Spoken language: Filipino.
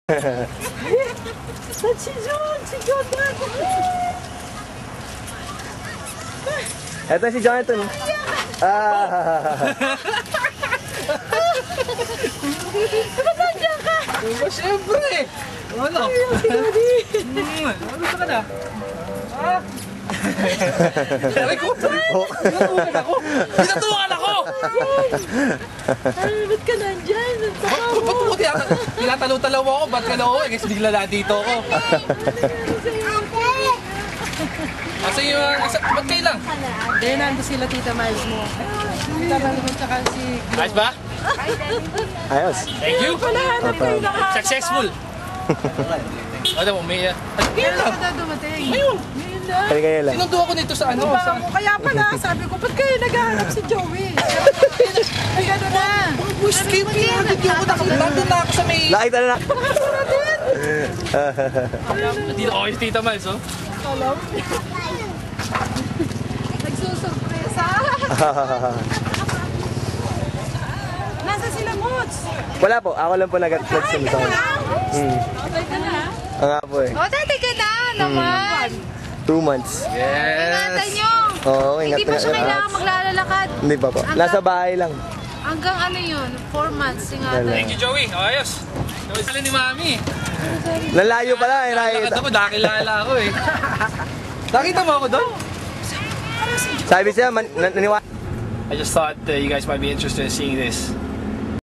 Saan si John? Si Jonathan! Eto si Jonathan. Ba't nandiyan ka? Siyempre! Ano? Ano gusto ka na? Sabi ko! Pinatukan ako! Pinatukan ako! Ay, ba't ka nandyan? Ba't mo tinatalo-talaw ako? Ba't ka na ako? Kasi bigla na dito ako. Asa yung ba't kayo lang? Hindi, nando sila Tita Miles mo. Tita Miles mo tsaka si... Ayos ba? Ayos. Thank you! Palahanan kayo na ka. Successful! Ano mo, may... Kailan ka daw dumating? Ngayon! Ngayon na. Kaya lang. Sinundo ako nito sa ano? Kaya pala, sabi ko, ba't kayo naghahanap si Joey? Ay, gano'n na. Wish kayo pinagod yung ako. Nandun na ako sa may... Nakita na. Dito ako yung Tita Miles, oh. Alam. Nagsusurpresa. Nasa sila, Moods? Wala po, ako lang po nag-send sa kanya. Okay ka na, ha? Ang nga po eh. O, dati ka na naman. 2 months. Ingatan nyo. Oo, ingat Hindi pa siya na. kailangan maglalakad. Hindi pa po. Nasa bahay lang. Hanggang ano yun, 4 months. Ingatan. Thank you, Joey. Ayos. Joey, sala ni Mami. Lalayo pala eh. Lakad Nakikita. ako, nakilala ako eh. Nakita mo ako doon? Sabi siya, naniwala. I just thought you guys might be interested in seeing this.